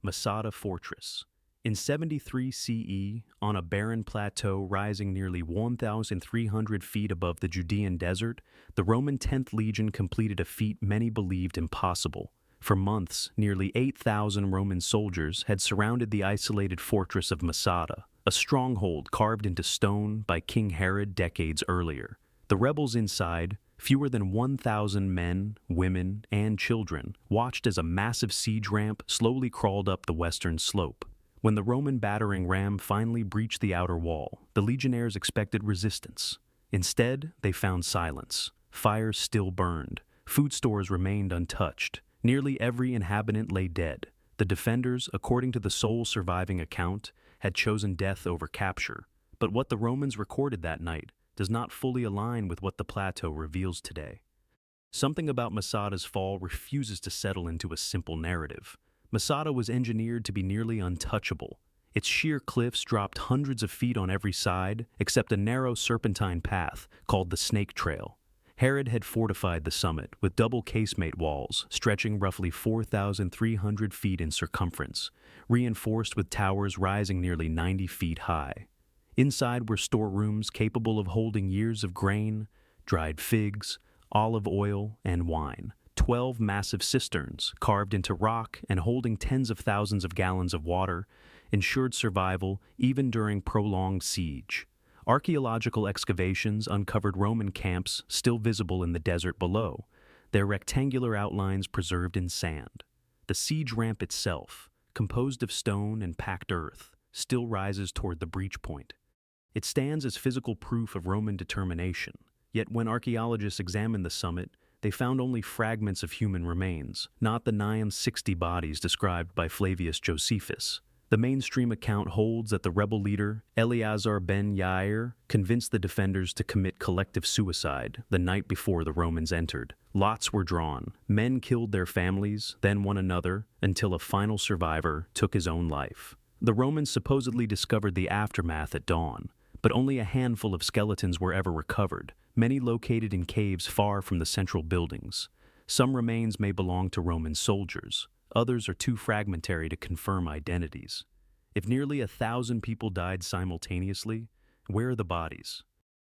Masada Fortress. In 73 CE, on a barren plateau rising nearly 1,300 feet above the Judean desert, the Roman 10th Legion completed a feat many believed impossible. For months, nearly 8,000 Roman soldiers had surrounded the isolated fortress of Masada, a stronghold carved into stone by King Herod decades earlier. The rebels inside, fewer than 1,000 men, women, and children, watched as a massive siege ramp slowly crawled up the western slope. When the Roman battering ram finally breached the outer wall, the legionnaires expected resistance. Instead, they found silence. Fires still burned. Food stores remained untouched. Nearly every inhabitant lay dead. The defenders, according to the sole surviving account, had chosen death over capture. But what the Romans recorded that night does not fully align with what the plateau reveals today. Something about Masada's fall refuses to settle into a simple narrative. Masada was engineered to be nearly untouchable. Its sheer cliffs dropped hundreds of feet on every side, except a narrow serpentine path called the Snake Trail. Herod had fortified the summit with double casemate walls stretching roughly 4,300 feet in circumference, reinforced with towers rising nearly 90 feet high. Inside were storerooms capable of holding years of grain, dried figs, olive oil, and wine. 12 massive cisterns, carved into rock and holding tens of thousands of gallons of water, ensured survival even during prolonged siege. Archaeological excavations uncovered Roman camps still visible in the desert below, their rectangular outlines preserved in sand. The siege ramp itself, composed of stone and packed earth, still rises toward the breach point. It stands as physical proof of Roman determination, yet when archaeologists examined the summit, they found only fragments of human remains, not the nigh 60 bodies described by Flavius Josephus. The mainstream account holds that the rebel leader, Eleazar ben Yair, convinced the defenders to commit collective suicide the night before the Romans entered. Lots were drawn. Men killed their families, then one another, until a final survivor took his own life. The Romans supposedly discovered the aftermath at dawn, but only a handful of skeletons were ever recovered, many located in caves far from the central buildings. Some remains may belong to Roman soldiers. Others are too fragmentary to confirm identities. If nearly 1,000 people died simultaneously, where are the bodies?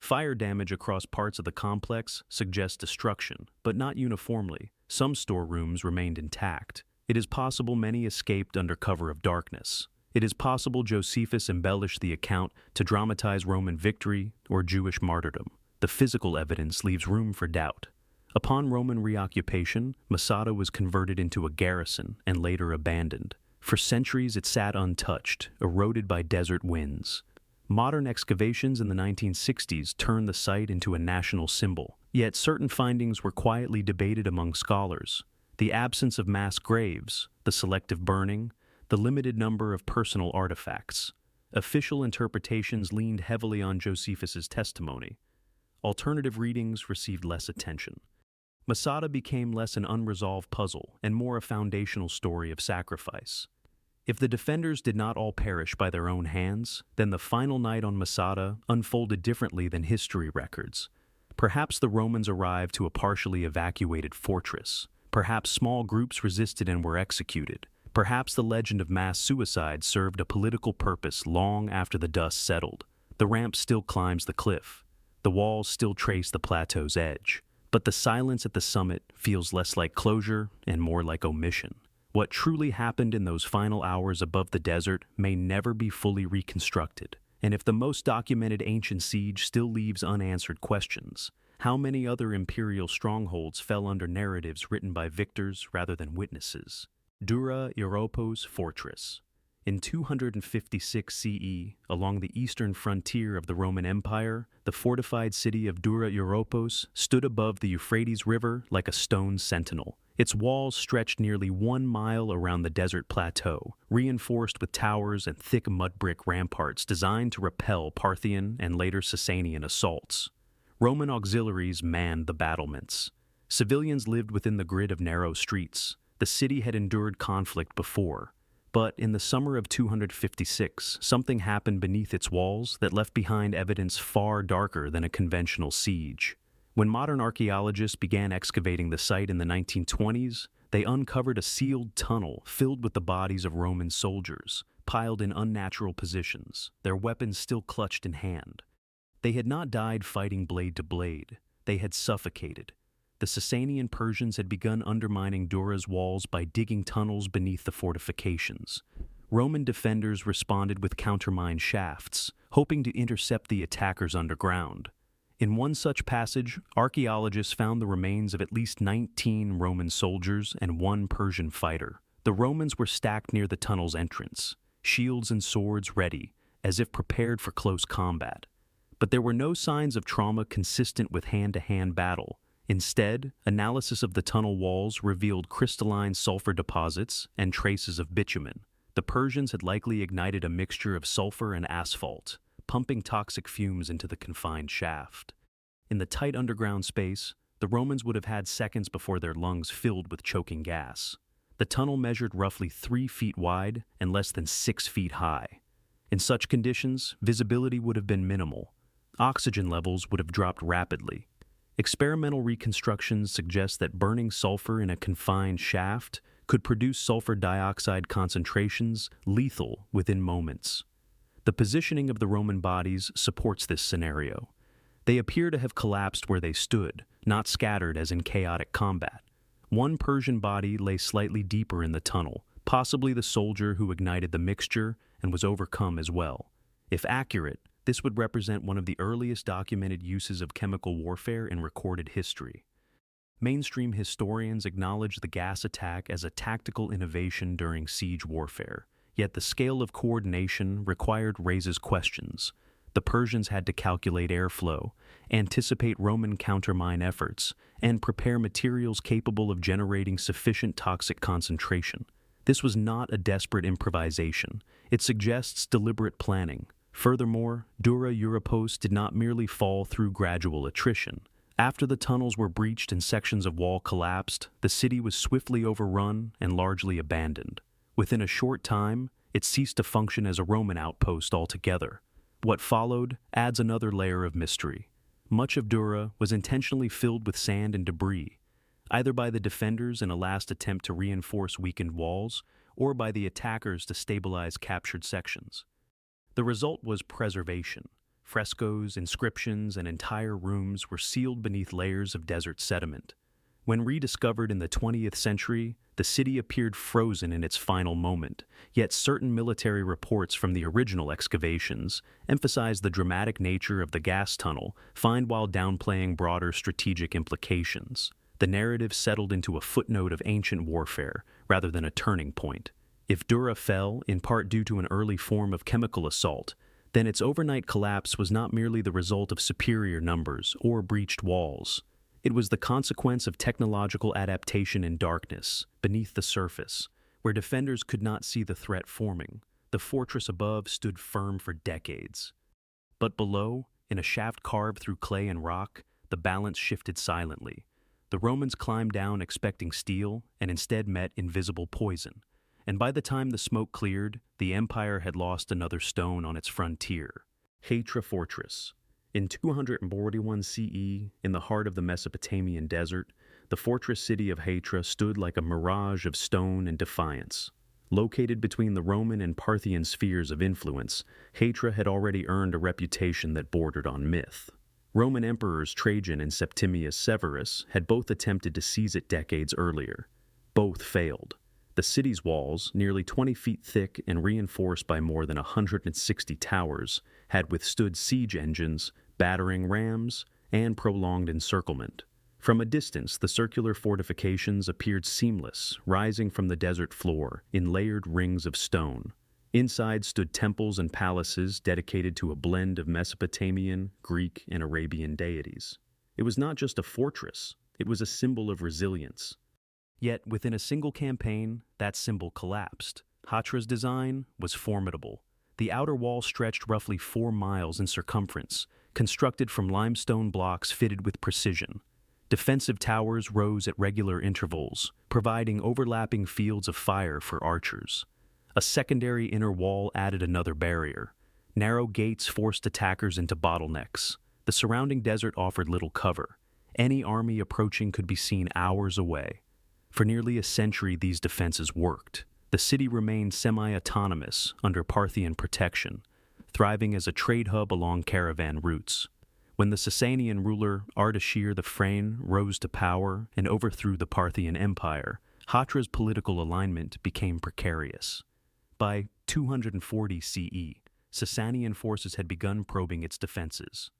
Fire damage across parts of the complex suggests destruction, but not uniformly. Some storerooms remained intact. It is possible many escaped under cover of darkness. It is possible Josephus embellished the account to dramatize Roman victory or Jewish martyrdom. The physical evidence leaves room for doubt. Upon Roman reoccupation, Masada was converted into a garrison and later abandoned. For centuries it sat untouched, eroded by desert winds. Modern excavations in the 1960s turned the site into a national symbol, yet certain findings were quietly debated among scholars. The absence of mass graves, the selective burning, the limited number of personal artifacts. Official interpretations leaned heavily on Josephus's testimony. Alternative readings received less attention. Masada became less an unresolved puzzle and more a foundational story of sacrifice. If the defenders did not all perish by their own hands, then the final night on Masada unfolded differently than history records. Perhaps the Romans arrived to a partially evacuated fortress. Perhaps small groups resisted and were executed. Perhaps the legend of mass suicide served a political purpose long after the dust settled. The ramp still climbs the cliff. The walls still trace the plateau's edge. But the silence at the summit feels less like closure and more like omission. What truly happened in those final hours above the desert may never be fully reconstructed. And if the most documented ancient siege still leaves unanswered questions, how many other imperial strongholds fell under narratives written by victors rather than witnesses? Dura-Europos Fortress. In 256 CE, along the eastern frontier of the Roman Empire, the fortified city of Dura-Europos stood above the Euphrates River like a stone sentinel. Its walls stretched nearly 1 mile around the desert plateau, reinforced with towers and thick mud brick ramparts designed to repel Parthian and later Sasanian assaults. Roman auxiliaries manned the battlements. Civilians lived within the grid of narrow streets. The city had endured conflict before. But in the summer of 256, something happened beneath its walls that left behind evidence far darker than a conventional siege. When modern archaeologists began excavating the site in the 1920s, they uncovered a sealed tunnel filled with the bodies of Roman soldiers, piled in unnatural positions, their weapons still clutched in hand. They had not died fighting blade to blade, they had suffocated. The Sasanian Persians had begun undermining Dura's walls by digging tunnels beneath the fortifications. Roman defenders responded with countermine shafts, hoping to intercept the attackers underground. In one such passage, archaeologists found the remains of at least 19 Roman soldiers and one Persian fighter. The Romans were stacked near the tunnel's entrance, shields and swords ready, as if prepared for close combat. But there were no signs of trauma consistent with hand-to-hand battle. Instead, analysis of the tunnel walls revealed crystalline sulfur deposits and traces of bitumen. The Persians had likely ignited a mixture of sulfur and asphalt, pumping toxic fumes into the confined shaft. In the tight underground space, the Romans would have had seconds before their lungs filled with choking gas. The tunnel measured roughly 3 feet wide and less than 6 feet high. In such conditions, visibility would have been minimal. Oxygen levels would have dropped rapidly. Experimental reconstructions suggest that burning sulfur in a confined shaft could produce sulfur dioxide concentrations lethal within moments. The positioning of the Roman bodies supports this scenario. They appear to have collapsed where they stood, not scattered as in chaotic combat. One Persian body lay slightly deeper in the tunnel, possibly the soldier who ignited the mixture and was overcome as well. If accurate, this would represent one of the earliest documented uses of chemical warfare in recorded history. Mainstream historians acknowledge the gas attack as a tactical innovation during siege warfare, yet the scale of coordination required raises questions. The Persians had to calculate airflow, anticipate Roman countermine efforts, and prepare materials capable of generating sufficient toxic concentration. This was not a desperate improvisation. It suggests deliberate planning. Furthermore, Dura-Europos did not merely fall through gradual attrition. After the tunnels were breached and sections of wall collapsed, the city was swiftly overrun and largely abandoned. Within a short time, it ceased to function as a Roman outpost altogether. What followed adds another layer of mystery. Much of Dura was intentionally filled with sand and debris, either by the defenders in a last attempt to reinforce weakened walls, or by the attackers to stabilize captured sections. The result was preservation. Frescoes, inscriptions, and entire rooms were sealed beneath layers of desert sediment. When rediscovered in the 20th century, the city appeared frozen in its final moment, yet certain military reports from the original excavations emphasize the dramatic nature of the gas tunnel, while downplaying broader strategic implications. The narrative settled into a footnote of ancient warfare rather than a turning point. If Dura fell, in part due to an early form of chemical assault, then its overnight collapse was not merely the result of superior numbers or breached walls. It was the consequence of technological adaptation in darkness, beneath the surface, where defenders could not see the threat forming. The fortress above stood firm for decades. But below, in a shaft carved through clay and rock, the balance shifted silently. The Romans climbed down expecting steel and instead met invisible poison. And by the time the smoke cleared, the empire had lost another stone on its frontier. Hatra Fortress. In 241 CE, in the heart of the Mesopotamian desert, the fortress city of Hatra stood like a mirage of stone and defiance. Located between the Roman and Parthian spheres of influence, Hatra had already earned a reputation that bordered on myth. Roman emperors Trajan and Septimius Severus had both attempted to seize it decades earlier. Both failed. The city's walls, nearly 20 feet thick and reinforced by more than 160 towers, had withstood siege engines, battering rams, and prolonged encirclement. From a distance, the circular fortifications appeared seamless, rising from the desert floor in layered rings of stone. Inside stood temples and palaces dedicated to a blend of Mesopotamian, Greek, and Arabian deities. It was not just a fortress, it was a symbol of resilience. Yet, within a single campaign, that symbol collapsed. Hatra's design was formidable. The outer wall stretched roughly 4 miles in circumference, constructed from limestone blocks fitted with precision. Defensive towers rose at regular intervals, providing overlapping fields of fire for archers. A secondary inner wall added another barrier. Narrow gates forced attackers into bottlenecks. The surrounding desert offered little cover. Any army approaching could be seen hours away. For nearly a century, these defenses worked. The city remained semi-autonomous under Parthian protection, thriving as a trade hub along caravan routes. When the Sasanian ruler Ardashir the Frane rose to power and overthrew the Parthian Empire, Hatra's political alignment became precarious. By 240 CE, Sasanian forces had begun probing its defenses.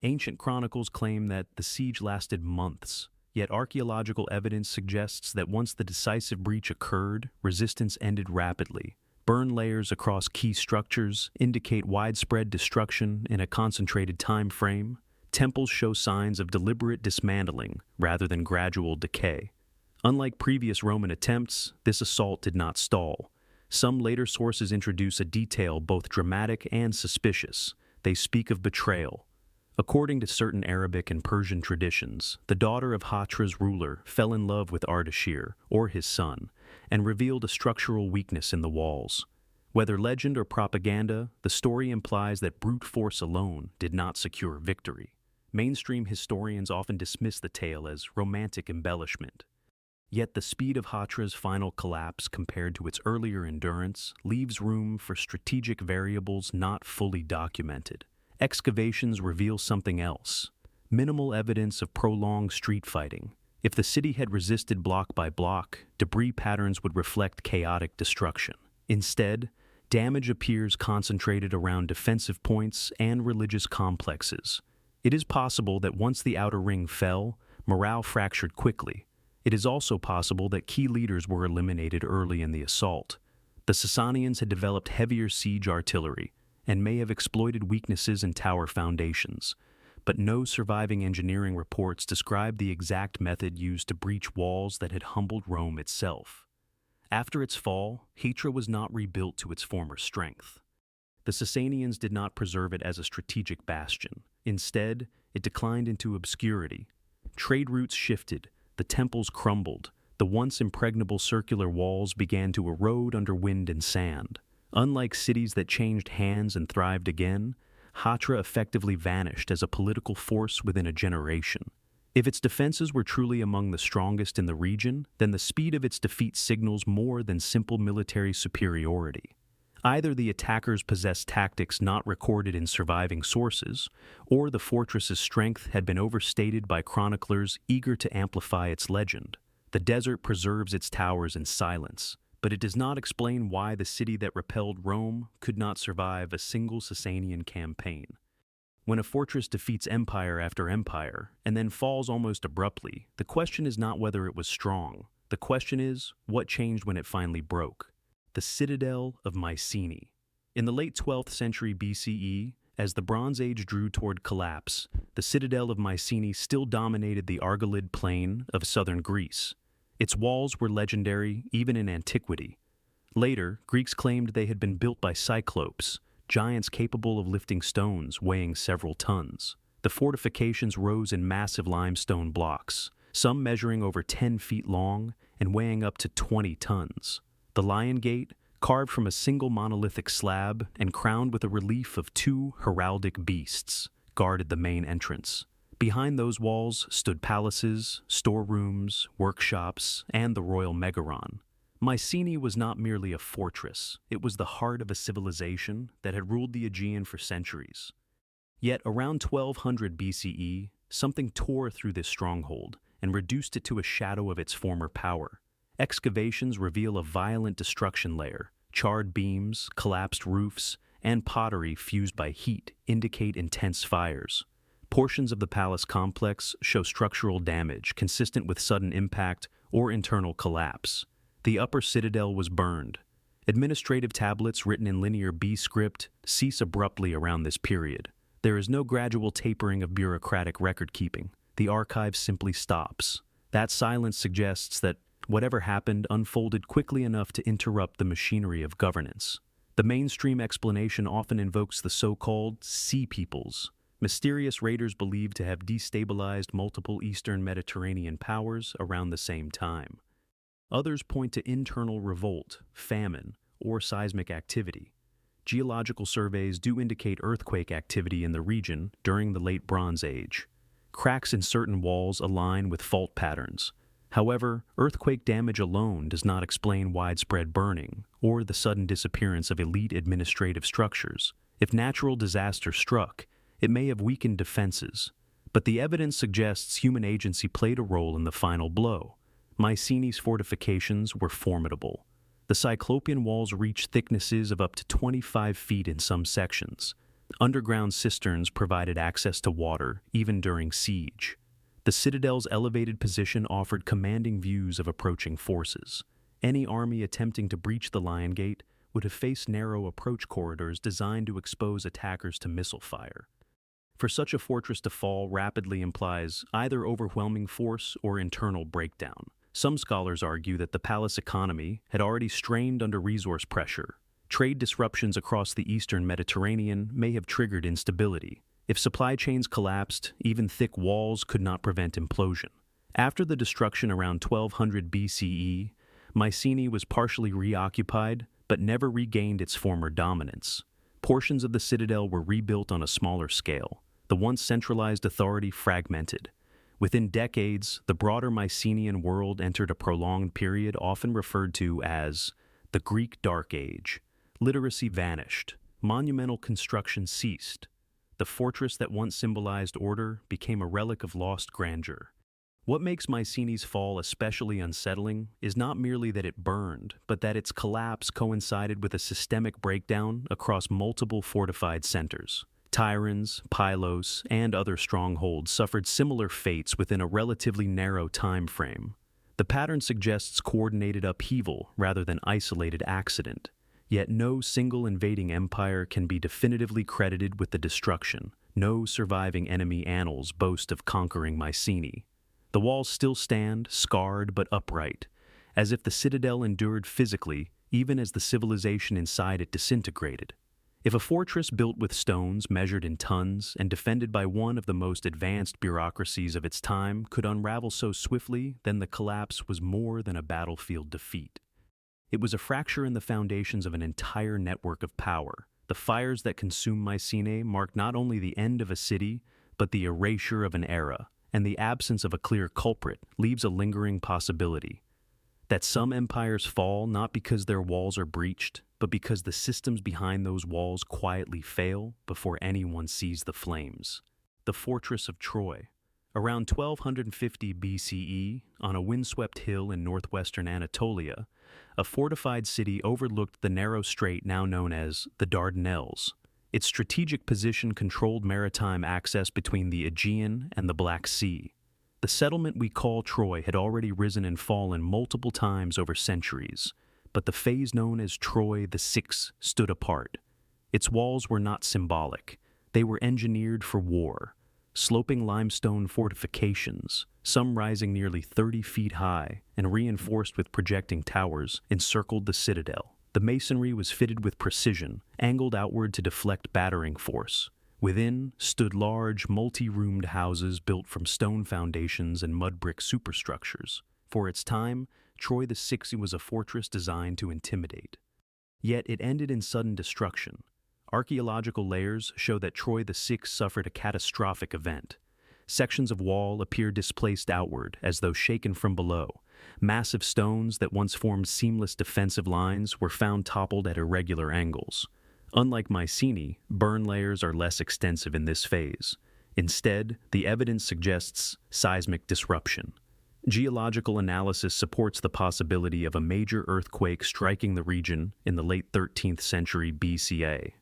Ancient chronicles claim that the siege lasted months, yet archaeological evidence suggests that once the decisive breach occurred, resistance ended rapidly. Burn layers across key structures indicate widespread destruction in a concentrated time frame. Temples show signs of deliberate dismantling rather than gradual decay. Unlike previous Roman attempts, this assault did not stall. Some later sources introduce a detail both dramatic and suspicious. They speak of betrayal. According to certain Arabic and Persian traditions, the daughter of Hatra's ruler fell in love with Ardashir, or his son, and revealed a structural weakness in the walls. Whether legend or propaganda, the story implies that brute force alone did not secure victory. Mainstream historians often dismiss the tale as romantic embellishment. Yet the speed of Hatra's final collapse compared to its earlier endurance leaves room for strategic variables not fully documented. Excavations reveal something else: minimal evidence of prolonged street fighting. If the city had resisted block by block, debris patterns would reflect chaotic destruction. Instead, damage appears concentrated around defensive points and religious complexes. It is possible that once the outer ring fell, morale fractured quickly. It is also possible that key leaders were eliminated early in the assault. The Sasanians had developed heavier siege artillery and may have exploited weaknesses in tower foundations, but no surviving engineering reports describe the exact method used to breach walls that had humbled Rome itself. After its fall, Hatra was not rebuilt to its former strength. The Sasanians did not preserve it as a strategic bastion. Instead, it declined into obscurity. Trade routes shifted, the temples crumbled, the once impregnable circular walls began to erode under wind and sand. Unlike cities that changed hands and thrived again, Hatra effectively vanished as a political force within a generation. If its defenses were truly among the strongest in the region, then the speed of its defeat signals more than simple military superiority. Either the attackers possessed tactics not recorded in surviving sources, or the fortress's strength had been overstated by chroniclers eager to amplify its legend. The desert preserves its towers in silence, but it does not explain why the city that repelled Rome could not survive a single Sasanian campaign. When a fortress defeats empire after empire and then falls almost abruptly, the question is not whether it was strong. The question is, what changed when it finally broke? The citadel of Mycenae. In the late 12th century BCE, as the Bronze Age drew toward collapse, the citadel of Mycenae still dominated the Argolid plain of southern Greece. Its walls were legendary even in antiquity. Later, Greeks claimed they had been built by cyclopes, giants capable of lifting stones weighing several tons. The fortifications rose in massive limestone blocks, some measuring over 10 feet long and weighing up to 20 tons. The Lion Gate, carved from a single monolithic slab and crowned with a relief of two heraldic beasts, guarded the main entrance. Behind those walls stood palaces, storerooms, workshops, and the royal megaron. Mycenae was not merely a fortress, it was the heart of a civilization that had ruled the Aegean for centuries. Yet around 1200 BCE, something tore through this stronghold and reduced it to a shadow of its former power. Excavations reveal a violent destruction layer. Charred beams, collapsed roofs, and pottery fused by heat indicate intense fires. Portions of the palace complex show structural damage consistent with sudden impact or internal collapse. The upper citadel was burned. Administrative tablets written in Linear B script cease abruptly around this period. There is no gradual tapering of bureaucratic record-keeping. The archive simply stops. That silence suggests that whatever happened unfolded quickly enough to interrupt the machinery of governance. The mainstream explanation often invokes the so-called Sea Peoples, mysterious raiders believed to have destabilized multiple Eastern Mediterranean powers around the same time. Others point to internal revolt, famine, or seismic activity. Geological surveys do indicate earthquake activity in the region during the Late Bronze Age. Cracks in certain walls align with fault patterns. However, earthquake damage alone does not explain widespread burning or the sudden disappearance of elite administrative structures. If natural disaster struck, it may have weakened defenses, but the evidence suggests human agency played a role in the final blow. Mycenae's fortifications were formidable. The Cyclopean walls reached thicknesses of up to 25 feet in some sections. Underground cisterns provided access to water, even during siege. The citadel's elevated position offered commanding views of approaching forces. Any army attempting to breach the Lion Gate would have faced narrow approach corridors designed to expose attackers to missile fire. For such a fortress to fall rapidly implies either overwhelming force or internal breakdown. Some scholars argue that the palace economy had already strained under resource pressure. Trade disruptions across the eastern Mediterranean may have triggered instability. If supply chains collapsed, even thick walls could not prevent implosion. After the destruction around 1200 BCE, Mycenae was partially reoccupied, but never regained its former dominance. Portions of the citadel were rebuilt on a smaller scale. The once centralized authority fragmented. Within decades, the broader Mycenaean world entered a prolonged period often referred to as the Greek Dark Age. Literacy vanished. Monumental construction ceased. The fortress that once symbolized order became a relic of lost grandeur. What makes Mycenae's fall especially unsettling is not merely that it burned, but that its collapse coincided with a systemic breakdown across multiple fortified centers. Tyrans, Pylos, and other strongholds suffered similar fates within a relatively narrow time frame. The pattern suggests coordinated upheaval rather than isolated accident. Yet no single invading empire can be definitively credited with the destruction. No surviving enemy annals boast of conquering Mycenae. The walls still stand, scarred but upright, as if the citadel endured physically even as the civilization inside it disintegrated. If a fortress built with stones measured in tons and defended by one of the most advanced bureaucracies of its time could unravel so swiftly, then the collapse was more than a battlefield defeat. It was a fracture in the foundations of an entire network of power. The fires that consumed Mycenae marked not only the end of a city, but the erasure of an era, and the absence of a clear culprit leaves a lingering possibility. That some empires fall not because their walls are breached, but because the systems behind those walls quietly fail before anyone sees the flames. The fortress of Troy. Around 1250 BCE, on a windswept hill in northwestern Anatolia, a fortified city overlooked the narrow strait now known as the Dardanelles. Its strategic position controlled maritime access between the Aegean and the Black Sea. The settlement we call Troy had already risen and fallen multiple times over centuries, but the phase known as Troy the Six stood apart. Its walls were not symbolic. They were engineered for war. Sloping limestone fortifications, some rising nearly 30 feet high and reinforced with projecting towers, encircled the citadel. The masonry was fitted with precision, angled outward to deflect battering force. Within stood large, multi-roomed houses built from stone foundations and mud brick superstructures. For its time, Troy the Six was a fortress designed to intimidate. Yet it ended in sudden destruction. Archaeological layers show that Troy the Six suffered a catastrophic event. Sections of wall appear displaced outward, as though shaken from below. Massive stones that once formed seamless defensive lines were found toppled at irregular angles. Unlike Mycenae, burn layers are less extensive in this phase. Instead, the evidence suggests seismic disruption. Geological analysis supports the possibility of a major earthquake striking the region in the late 13th century BCA.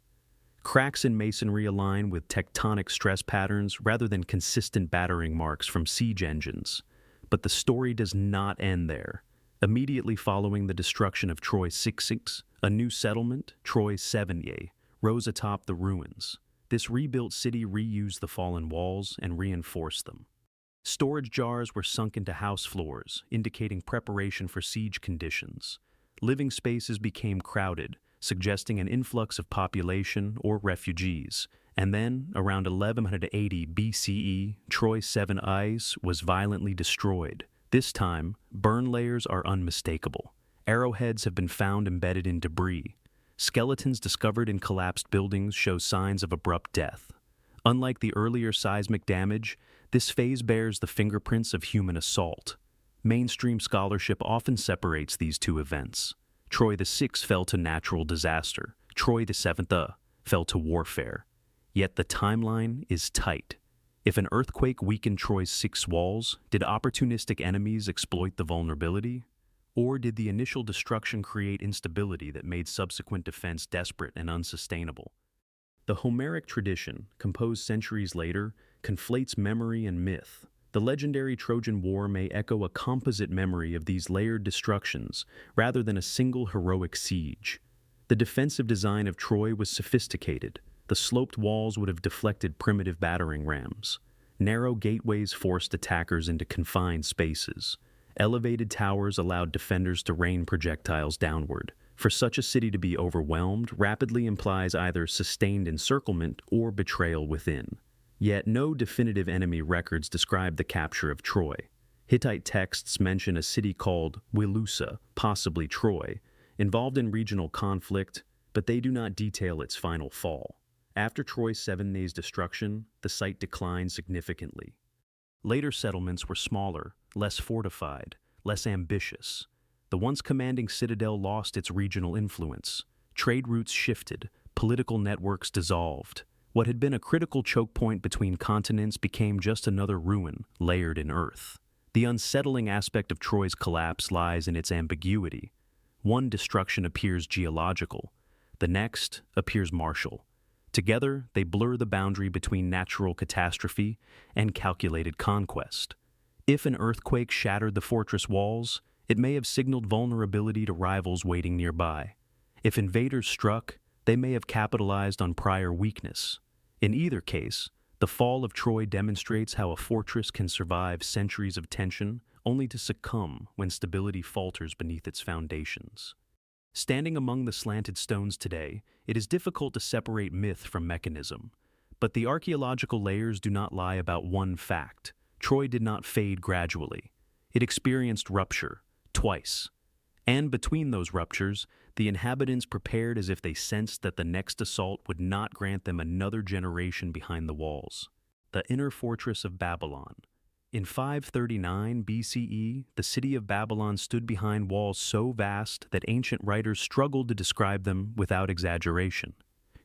Cracks in masonry align with tectonic stress patterns rather than consistent battering marks from siege engines. But the story does not end there. Immediately following the destruction of Troy 66, a new settlement, Troy 70, rose atop the ruins. This rebuilt city reused the fallen walls and reinforced them. Storage jars were sunk into house floors, indicating preparation for siege conditions. Living spaces became crowded, suggesting an influx of population or refugees. And then, around 1180 BCE, Troy 7 was violently destroyed. This time, burn layers are unmistakable. Arrowheads have been found embedded in debris. Skeletons discovered in collapsed buildings show signs of abrupt death. Unlike the earlier seismic damage, this phase bears the fingerprints of human assault. Mainstream scholarship often separates these two events. Troy VI fell to natural disaster. Troy VII fell to warfare. Yet the timeline is tight. If an earthquake weakened Troy's 6 walls, did opportunistic enemies exploit the vulnerability? Or did the initial destruction create instability that made subsequent defense desperate and unsustainable? The Homeric tradition, composed centuries later, conflates memory and myth. The legendary Trojan War may echo a composite memory of these layered destructions rather than a single heroic siege. The defensive design of Troy was sophisticated. The sloped walls would have deflected primitive battering rams. Narrow gateways forced attackers into confined spaces. Elevated towers allowed defenders to rain projectiles downward. For such a city to be overwhelmed rapidly implies either sustained encirclement or betrayal within. Yet no definitive enemy records describe the capture of Troy. Hittite texts mention a city called Wilusa, possibly Troy, involved in regional conflict, but they do not detail its final fall. After Troy's 7 days' destruction, the site declined significantly. Later settlements were smaller, less fortified, less ambitious. The once commanding citadel lost its regional influence. Trade routes shifted, political networks dissolved. What had been a critical choke point between continents became just another ruin, layered in earth. The unsettling aspect of Troy's collapse lies in its ambiguity. One destruction appears geological, the next appears martial. Together, they blur the boundary between natural catastrophe and calculated conquest. If an earthquake shattered the fortress walls, it may have signaled vulnerability to rivals waiting nearby. If invaders struck, they may have capitalized on prior weakness. In either case, the fall of Troy demonstrates how a fortress can survive centuries of tension only to succumb when stability falters beneath its foundations. Standing among the slanted stones today, it is difficult to separate myth from mechanism. But the archaeological layers do not lie about one fact. Troy did not fade gradually. It experienced rupture, twice. And between those ruptures, the inhabitants prepared as if they sensed that the next assault would not grant them another generation behind the walls. The inner fortress of Babylon. In 539 BCE, the city of Babylon stood behind walls so vast that ancient writers struggled to describe them without exaggeration.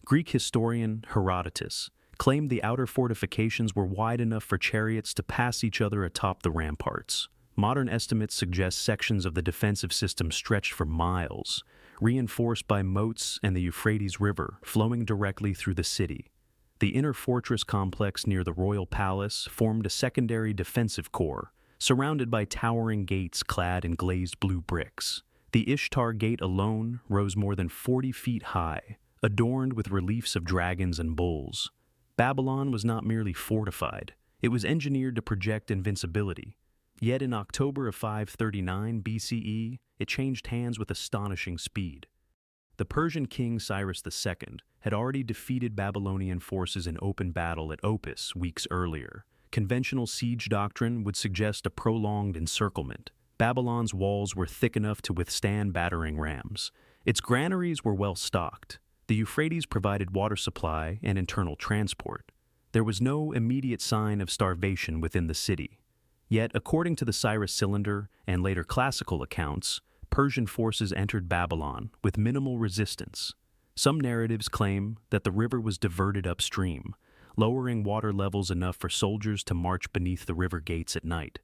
Greek historian Herodotus claimed the outer fortifications were wide enough for chariots to pass each other atop the ramparts. Modern estimates suggest sections of the defensive system stretched for miles, reinforced by moats and the Euphrates River flowing directly through the city. The inner fortress complex near the royal palace formed a secondary defensive core, surrounded by towering gates clad in glazed blue bricks. The Ishtar Gate alone rose more than 40 feet high, adorned with reliefs of dragons and bulls. Babylon was not merely fortified, it was engineered to project invincibility. Yet in October of 539 BCE, it changed hands with astonishing speed. The Persian king Cyrus II had already defeated Babylonian forces in open battle at Opis weeks earlier. Conventional siege doctrine would suggest a prolonged encirclement. Babylon's walls were thick enough to withstand battering rams. Its granaries were well stocked. The Euphrates provided water supply and internal transport. There was no immediate sign of starvation within the city. Yet, according to the Cyrus Cylinder and later classical accounts, Persian forces entered Babylon with minimal resistance. Some narratives claim that the river was diverted upstream, lowering water levels enough for soldiers to march beneath the river gates at night.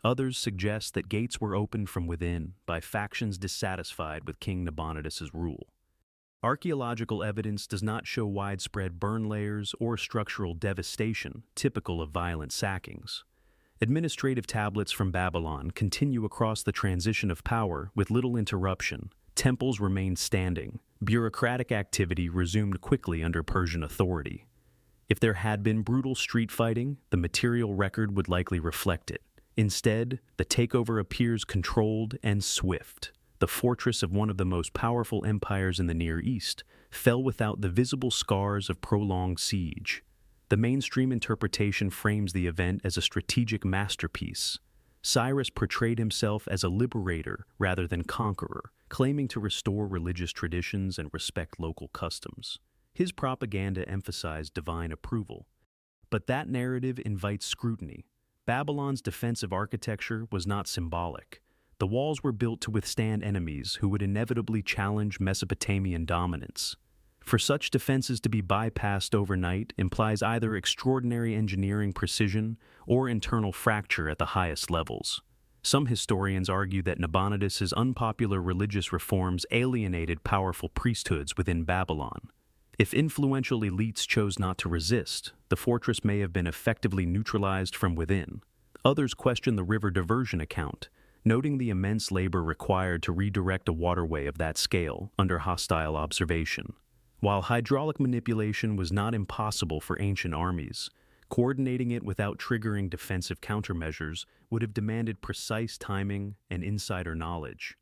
Others suggest that gates were opened from within by factions dissatisfied with King Nabonidus' rule. Archaeological evidence does not show widespread burn layers or structural devastation typical of violent sackings. Administrative tablets from Babylon continue across the transition of power with little interruption. Temples remained standing. Bureaucratic activity resumed quickly under Persian authority. If there had been brutal street fighting, the material record would likely reflect it. Instead, the takeover appears controlled and swift. The fortress of one of the most powerful empires in the Near East fell without the visible scars of prolonged siege. The mainstream interpretation frames the event as a strategic masterpiece. Cyrus portrayed himself as a liberator rather than conqueror, claiming to restore religious traditions and respect local customs. His propaganda emphasized divine approval. But that narrative invites scrutiny. Babylon's defensive architecture was not symbolic. The walls were built to withstand enemies who would inevitably challenge Mesopotamian dominance. For such defenses to be bypassed overnight implies either extraordinary engineering precision or internal fracture at the highest levels. Some historians argue that Nabonidus's unpopular religious reforms alienated powerful priesthoods within Babylon. If influential elites chose not to resist, the fortress may have been effectively neutralized from within. Others question the river diversion account, noting the immense labor required to redirect a waterway of that scale under hostile observation. While hydraulic manipulation was not impossible for ancient armies, coordinating it without triggering defensive countermeasures would have demanded precise timing and insider knowledge.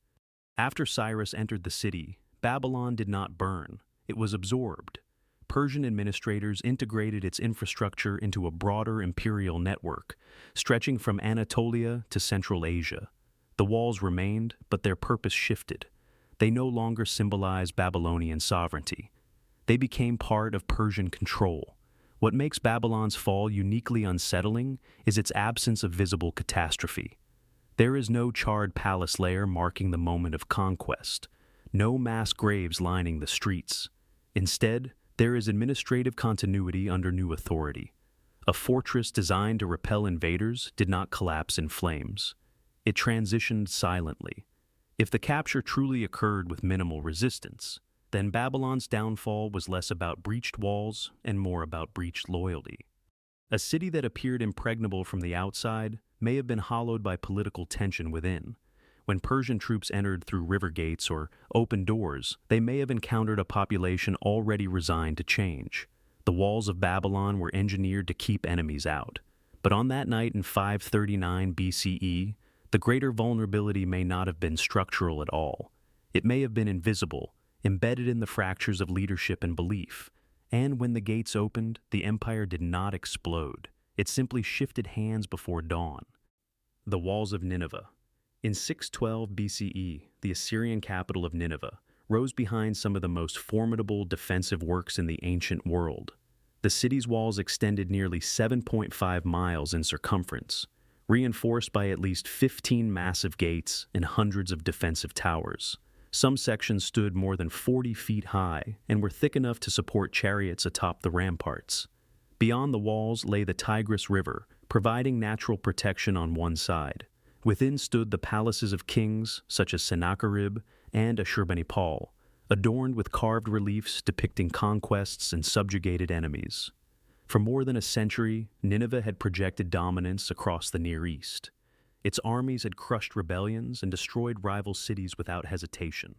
After Cyrus entered the city, Babylon did not burn. It was absorbed. Persian administrators integrated its infrastructure into a broader imperial network, stretching from Anatolia to Central Asia. The walls remained, but their purpose shifted. They no longer symbolized Babylonian sovereignty. They became part of Persian control. What makes Babylon's fall uniquely unsettling is its absence of visible catastrophe. There is no charred palace layer marking the moment of conquest, no mass graves lining the streets. Instead, there is administrative continuity under new authority. A fortress designed to repel invaders did not collapse in flames. It transitioned silently. If the capture truly occurred with minimal resistance, then Babylon's downfall was less about breached walls and more about breached loyalty. A city that appeared impregnable from the outside may have been hollowed by political tension within. When Persian troops entered through river gates or open doors, they may have encountered a population already resigned to change. The walls of Babylon were engineered to keep enemies out. But on that night in 539 BCE, the greater vulnerability may not have been structural at all. It may have been invisible, embedded in the fractures of leadership and belief. And when the gates opened, the empire did not explode. It simply shifted hands before dawn. The walls of Nineveh. In 612 BCE, the Assyrian capital of Nineveh rose behind some of the most formidable defensive works in the ancient world. The city's walls extended nearly 7.5 miles in circumference, reinforced by at least 15 massive gates and hundreds of defensive towers. Some sections stood more than 40 feet high and were thick enough to support chariots atop the ramparts. Beyond the walls lay the Tigris River, providing natural protection on one side. Within stood the palaces of kings such as Sennacherib and Ashurbanipal, adorned with carved reliefs depicting conquests and subjugated enemies. For more than a century, Nineveh had projected dominance across the Near East. Its armies had crushed rebellions and destroyed rival cities without hesitation.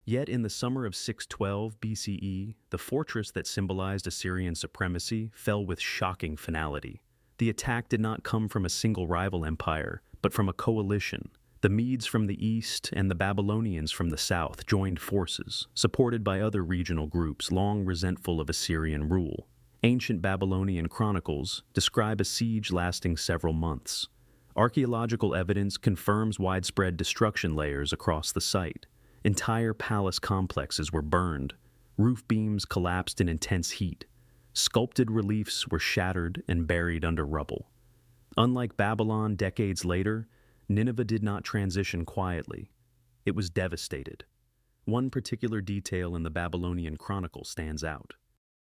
Yet in the summer of 612 BCE, the fortress that symbolized Assyrian supremacy fell with shocking finality. The attack did not come from a single rival empire, but from a coalition. The Medes from the east and the Babylonians from the south joined forces, supported by other regional groups long resentful of Assyrian rule. Ancient Babylonian chronicles describe a siege lasting several months. Archaeological evidence confirms widespread destruction layers across the site. Entire palace complexes were burned. Roof beams collapsed in intense heat. Sculpted reliefs were shattered and buried under rubble. Unlike Babylon decades later, Nineveh did not transition quietly. It was devastated. One particular detail in the Babylonian Chronicle stands out.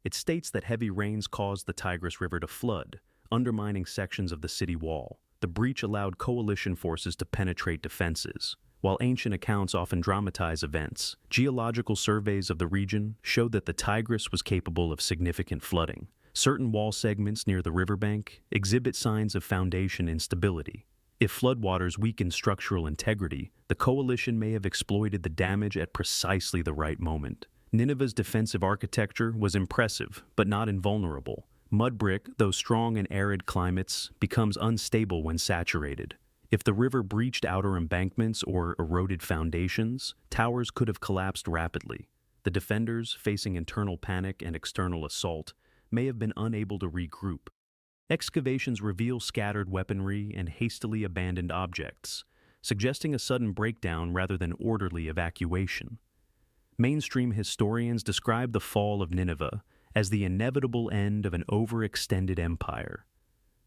It states that heavy rains caused the Tigris River to flood, undermining sections of the city wall. The breach allowed coalition forces to penetrate defenses. While ancient accounts often dramatize events, geological surveys of the region showed that the Tigris was capable of significant flooding. Certain wall segments near the riverbank exhibit signs of foundation instability. If floodwaters weakened structural integrity, the coalition may have exploited the damage at precisely the right moment. Nineveh's defensive architecture was impressive, but not invulnerable. Mud brick, though strong in arid climates, becomes unstable when saturated. If the river breached outer embankments or eroded foundations, towers could have collapsed rapidly. The defenders, facing internal panic and external assault, may have been unable to regroup. Excavations reveal scattered weaponry and hastily abandoned objects, suggesting a sudden breakdown rather than orderly evacuation. Mainstream historians describe the fall of Nineveh as the inevitable end of an overextended empire.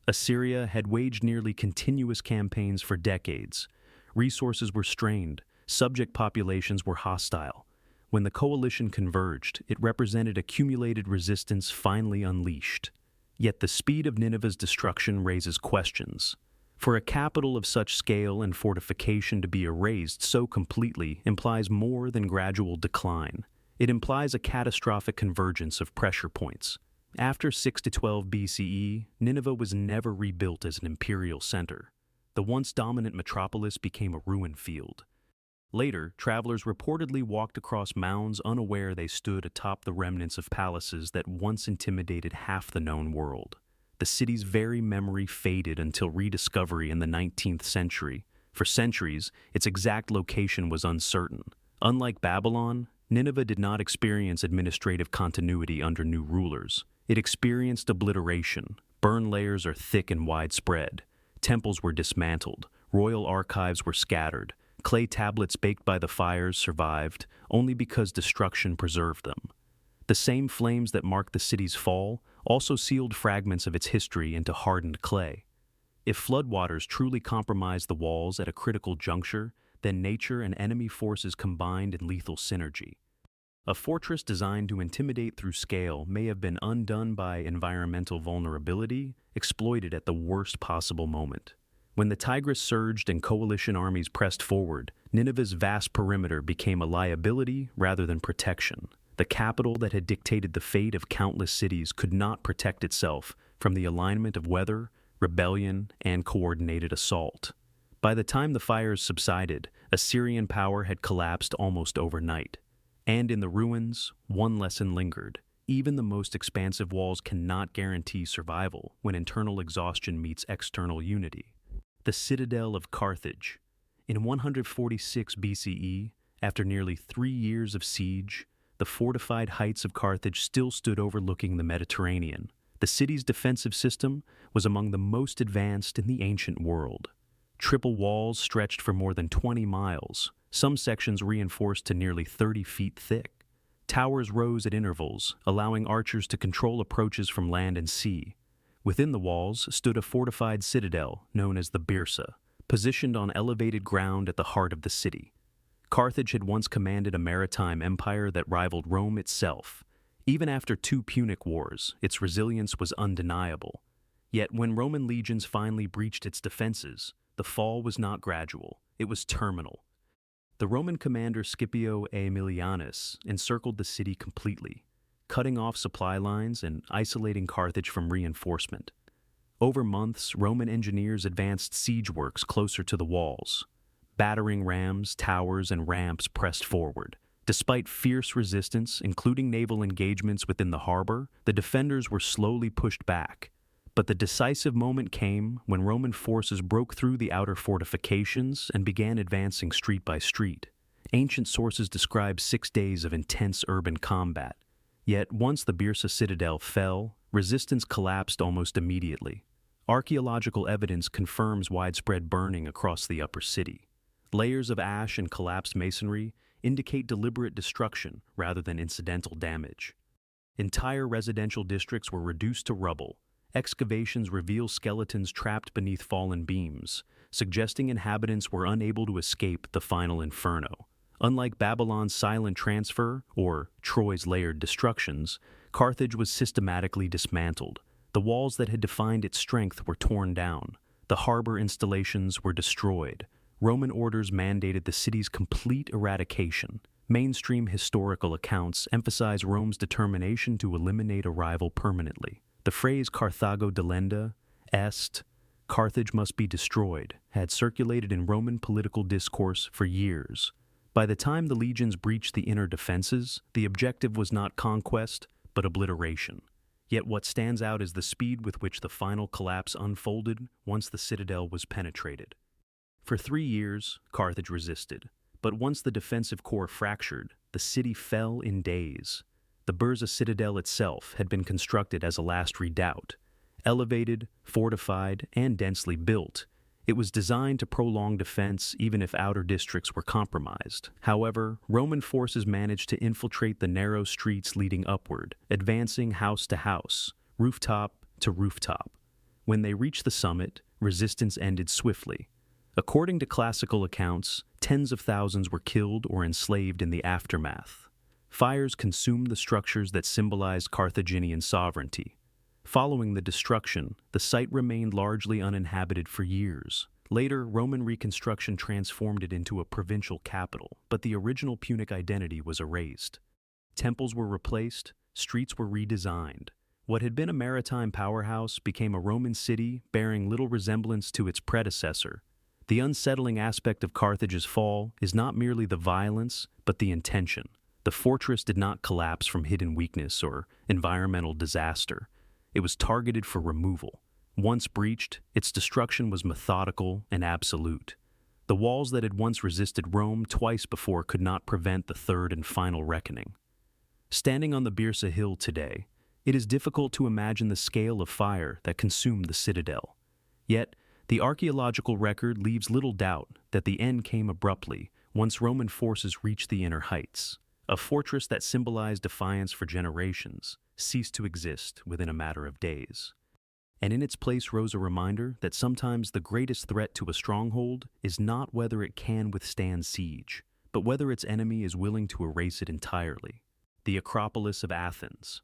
Assyria had waged nearly continuous campaigns for decades. Resources were strained, subject populations were hostile. When the coalition converged, it represented accumulated resistance finally unleashed. Yet the speed of Nineveh's destruction raises questions. For a capital of such scale and fortification to be erased so completely implies more than gradual decline. It implies a catastrophic convergence of pressure points. After 6 to 12 BCE, Nineveh was never rebuilt as an imperial center. The once dominant metropolis became a ruin field. Later, travelers reportedly walked across mounds unaware they stood atop the remnants of palaces that once intimidated half the known world. The city's very memory faded until rediscovery in the 19th century. For centuries, its exact location was uncertain. Unlike Babylon, Nineveh did not experience administrative continuity under new rulers. It experienced obliteration. Burn layers are thick and widespread. Temples were dismantled. Royal archives were scattered. Clay tablets baked by the fires survived only because destruction preserved them. The same flames that marked the city's fall also sealed fragments of its history into hardened clay. If floodwaters truly compromised the walls at a critical juncture, then nature and enemy forces combined in lethal synergy. A fortress designed to intimidate through scale may have been undone by environmental vulnerability, exploited at the worst possible moment. When the Tigris surged and coalition armies pressed forward, Nineveh's vast perimeter became a liability rather than protection. The capital that had dictated the fate of countless cities could not protect itself from the alignment of weather, rebellion, and coordinated assault. By the time the fires subsided, Assyrian power had collapsed almost overnight. And in the ruins, one lesson lingered. Even the most expansive walls cannot guarantee survival when internal exhaustion meets external unity. The citadel of Carthage. In 146 BCE, after nearly 3 years of siege, the fortified heights of Carthage still stood overlooking the Mediterranean. The city's defensive system was among the most advanced in the ancient world. Triple walls stretched for more than 20 miles, some sections reinforced to nearly 30 feet thick. Towers rose at intervals, allowing archers to control approaches from land and sea. Within the walls stood a fortified citadel known as the Byrsa, positioned on elevated ground at the heart of the city. Carthage had once commanded a maritime empire that rivaled Rome itself. Even after 2 Punic Wars, its resilience was undeniable. Yet when Roman legions finally breached its defenses, the fall was not gradual, it was terminal. The Roman commander Scipio Aemilianus encircled the city completely, cutting off supply lines and isolating Carthage from reinforcement. Over months, Roman engineers advanced siege works closer to the walls. Battering rams, towers, and ramps pressed forward. Despite fierce resistance, including naval engagements within the harbor, the defenders were slowly pushed back. But the decisive moment came when Roman forces broke through the outer fortifications and began advancing street by street. Ancient sources describe 6 days of intense urban combat. Yet once the Byrsa citadel fell, resistance collapsed almost immediately. Archaeological evidence confirms widespread burning across the upper city. Layers of ash and collapsed masonry indicate deliberate destruction rather than incidental damage. Entire residential districts were reduced to rubble. Excavations reveal skeletons trapped beneath fallen beams, suggesting inhabitants were unable to escape the final inferno. Unlike Babylon's silent transfer or Troy's layered destructions, Carthage was systematically dismantled. The walls that had defined its strength were torn down. The harbor installations were destroyed. Roman orders mandated the city's complete eradication. Mainstream historical accounts emphasize Rome's determination to eliminate a rival permanently. The phrase Carthago delenda est, Carthage must be destroyed, had circulated in Roman political discourse for years. By the time the legions breached the inner defenses, the objective was not conquest, but obliteration. Yet what stands out is the speed with which the final collapse unfolded once the citadel was penetrated. For 3 years, Carthage resisted, but once the defensive core fractured, the city fell in days. The Byrsa citadel itself had been constructed as a last redoubt. Elevated, fortified, and densely built, it was designed to prolong defense even if outer districts were compromised. However, Roman forces managed to infiltrate the narrow streets leading upward, advancing house to house, rooftop to rooftop. When they reached the summit, resistance ended swiftly. According to classical accounts, tens of thousands were killed or enslaved in the aftermath. Fires consumed the structures that symbolized Carthaginian sovereignty. Following the destruction, the site remained largely uninhabited for years. Later, Roman reconstruction transformed it into a provincial capital, but the original Punic identity was erased. Temples were replaced, streets were redesigned. What had been a maritime powerhouse became a Roman city bearing little resemblance to its predecessor. The unsettling aspect of Carthage's fall is not merely the violence, but the intention. The fortress did not collapse from hidden weakness or environmental disaster. It was targeted for removal. Once breached, its destruction was methodical and absolute. The walls that had once resisted Rome twice before could not prevent the third and final reckoning. Standing on the Birsa Hill today, it is difficult to imagine the scale of fire that consumed the citadel. Yet, the archaeological record leaves little doubt that the end came abruptly once Roman forces reached the inner heights. A fortress that symbolized defiance for generations ceased to exist within a matter of days. And in its place rose a reminder that sometimes the greatest threat to a stronghold is not whether it can withstand siege, but whether its enemy is willing to erase it entirely. The Acropolis of Athens.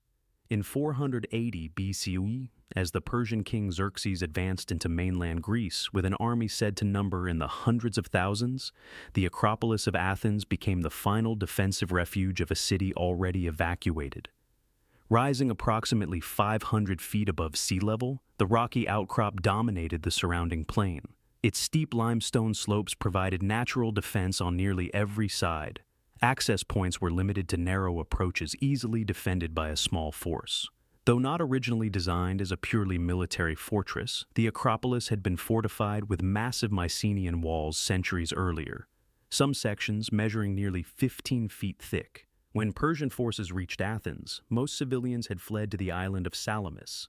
In 480 BCE, as the Persian king Xerxes advanced into mainland Greece with an army said to number in the hundreds of thousands, the Acropolis of Athens became the final defensive refuge of a city already evacuated. Rising approximately 500 feet above sea level, the rocky outcrop dominated the surrounding plain. Its steep limestone slopes provided natural defense on nearly every side. Access points were limited to narrow approaches easily defended by a small force. Though not originally designed as a purely military fortress, the Acropolis had been fortified with massive Mycenaean walls centuries earlier, some sections measuring nearly 15 feet thick. When Persian forces reached Athens, most civilians had fled to the island of Salamis,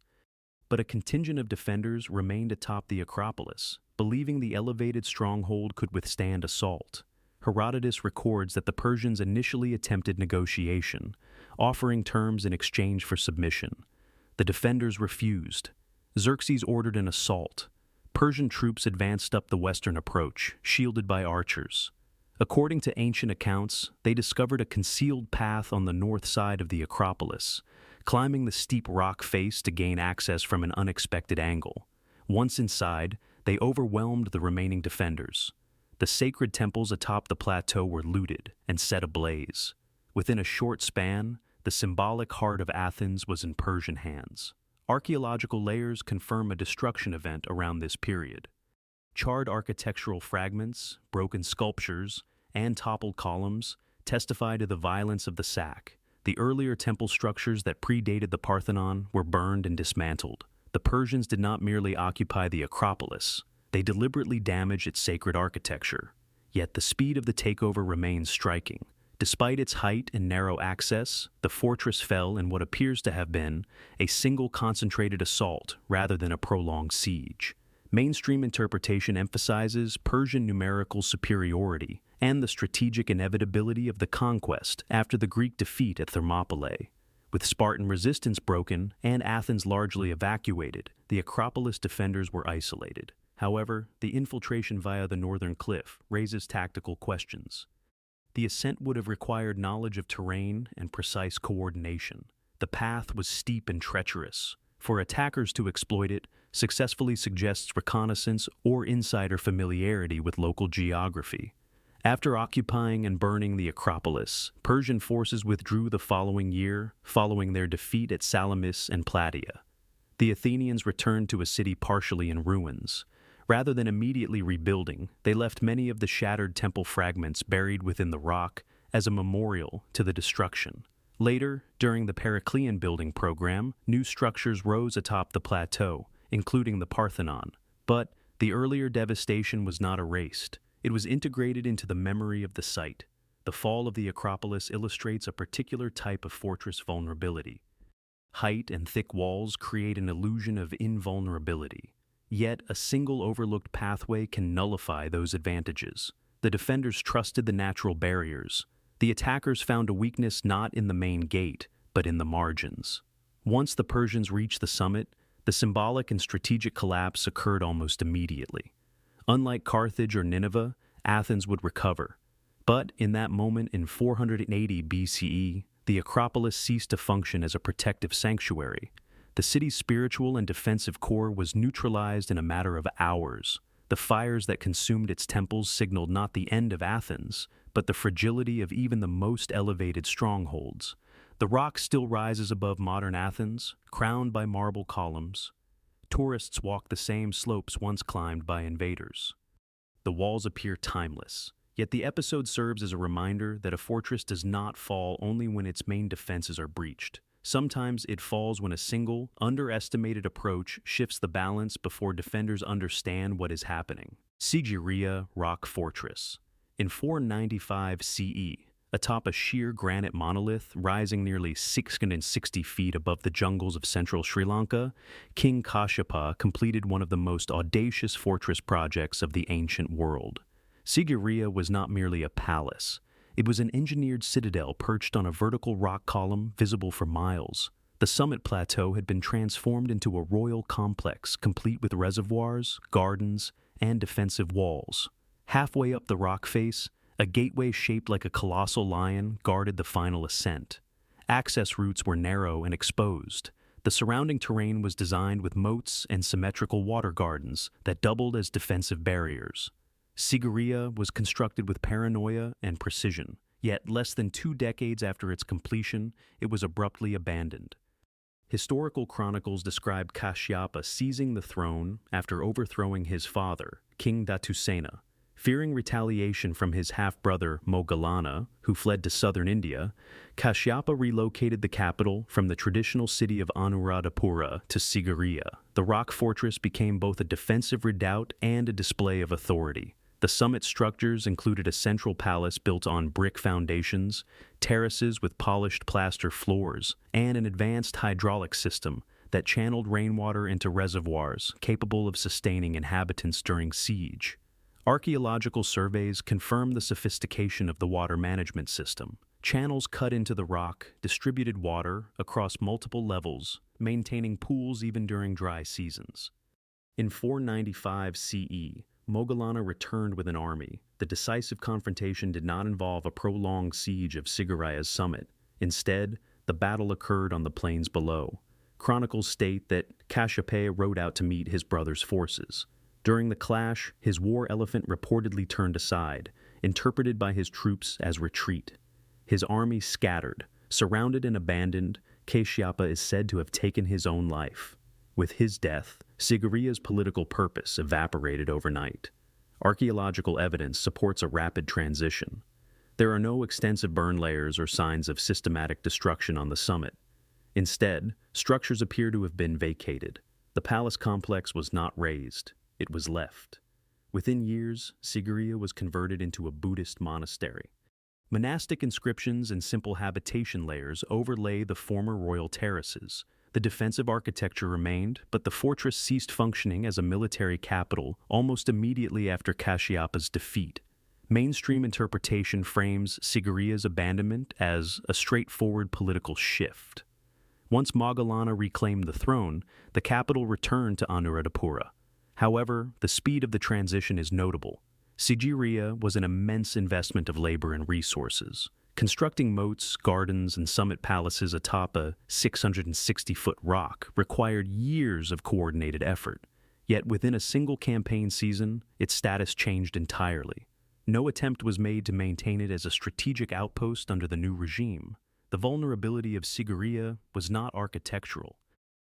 but a contingent of defenders remained atop the Acropolis, believing the elevated stronghold could withstand assault. Herodotus records that the Persians initially attempted negotiation, offering terms in exchange for submission. The defenders refused. Xerxes ordered an assault. Persian troops advanced up the western approach, shielded by archers. According to ancient accounts, they discovered a concealed path on the north side of the Acropolis, climbing the steep rock face to gain access from an unexpected angle. Once inside, they overwhelmed the remaining defenders. The sacred temples atop the plateau were looted and set ablaze. Within a short span, the symbolic heart of Athens was in Persian hands. Archaeological layers confirm a destruction event around this period. Charred architectural fragments, broken sculptures, and toppled columns testify to the violence of the sack. The earlier temple structures that predated the Parthenon were burned and dismantled. The Persians did not merely occupy the Acropolis. They deliberately damaged its sacred architecture. Yet the speed of the takeover remains striking. Despite its height and narrow access, the fortress fell in what appears to have been a single concentrated assault rather than a prolonged siege. Mainstream interpretation emphasizes Persian numerical superiority and the strategic inevitability of the conquest after the Greek defeat at Thermopylae. With Spartan resistance broken and Athens largely evacuated, the Acropolis defenders were isolated. However, the infiltration via the northern cliff raises tactical questions. The ascent would have required knowledge of terrain and precise coordination. The path was steep and treacherous. For attackers to exploit it successfully suggests reconnaissance or insider familiarity with local geography. After occupying and burning the Acropolis, Persian forces withdrew the following year, following their defeat at Salamis and Plataea. The Athenians returned to a city partially in ruins. Rather than immediately rebuilding, they left many of the shattered temple fragments buried within the rock as a memorial to the destruction. Later, during the Periclean building program, new structures rose atop the plateau, including the Parthenon. But the earlier devastation was not erased. It was integrated into the memory of the site. The fall of the Acropolis illustrates a particular type of fortress vulnerability. Height and thick walls create an illusion of invulnerability. Yet, a single overlooked pathway can nullify those advantages. The defenders trusted the natural barriers. The attackers found a weakness not in the main gate, but in the margins. Once the Persians reached the summit, The symbolic and strategic collapse occurred almost immediately. Unlike Carthage or Nineveh, Athens would recover. But in that moment in 480 BCE, the Acropolis ceased to function as a protective sanctuary. The city's spiritual and defensive core was neutralized in a matter of hours. The fires that consumed its temples signaled not the end of Athens, but the fragility of even the most elevated strongholds. The rock still rises above modern Athens, crowned by marble columns. Tourists walk the same slopes once climbed by invaders. The walls appear timeless. Yet the episode serves as a reminder that a fortress does not fall only when its main defenses are breached. Sometimes it falls when a single, underestimated approach shifts the balance before defenders understand what is happening. Sigiriya Rock Fortress. In 495 CE, atop a sheer granite monolith rising nearly 660 feet above the jungles of central Sri Lanka, King Kashyapa completed one of the most audacious fortress projects of the ancient world. Sigiriya was not merely a palace. It was an engineered citadel perched on a vertical rock column visible for miles. The summit plateau had been transformed into a royal complex, complete with reservoirs, gardens, and defensive walls. Halfway up the rock face, a gateway shaped like a colossal lion guarded the final ascent. Access routes were narrow and exposed. The surrounding terrain was designed with moats and symmetrical water gardens that doubled as defensive barriers. Sigiriya was constructed with paranoia and precision, yet less than 2 decades after its completion, it was abruptly abandoned. Historical chronicles describe Kashyapa seizing the throne after overthrowing his father, King Datusena. Fearing retaliation from his half-brother Moggallana, who fled to southern India, Kashyapa relocated the capital from the traditional city of Anuradhapura to Sigiriya. The rock fortress became both a defensive redoubt and a display of authority. The summit structures included a central palace built on brick foundations, terraces with polished plaster floors, and an advanced hydraulic system that channeled rainwater into reservoirs capable of sustaining inhabitants during siege. Archaeological surveys confirm the sophistication of the water management system. Channels cut into the rock distributed water across multiple levels, maintaining pools even during dry seasons. In 495 CE, Moggallana returned with an army. The decisive confrontation did not involve a prolonged siege of Sigiriya's summit. Instead, the battle occurred on the plains below. Chronicles state that Kashyapa rode out to meet his brother's forces. During the clash, his war elephant reportedly turned aside, interpreted by his troops as retreat. His army scattered. Surrounded and abandoned, Kashyapa is said to have taken his own life. With his death, Sigiriya's political purpose evaporated overnight. Archaeological evidence supports a rapid transition. There are no extensive burn layers or signs of systematic destruction on the summit. Instead, structures appear to have been vacated. The palace complex was not razed. It was left. Within years, Sigiriya was converted into a Buddhist monastery. Monastic inscriptions and simple habitation layers overlay the former royal terraces. The defensive architecture remained, but the fortress ceased functioning as a military capital almost immediately after Kashyapa's defeat. Mainstream interpretation frames Sigiriya's abandonment as a straightforward political shift. Once Moggallana reclaimed the throne, the capital returned to Anuradhapura. However, the speed of the transition is notable. Sigiriya was an immense investment of labor and resources. Constructing moats, gardens, and summit palaces atop a 660-foot rock required years of coordinated effort. Yet within a single campaign season, its status changed entirely. No attempt was made to maintain it as a strategic outpost under the new regime. The vulnerability of Sigiriya was not architectural.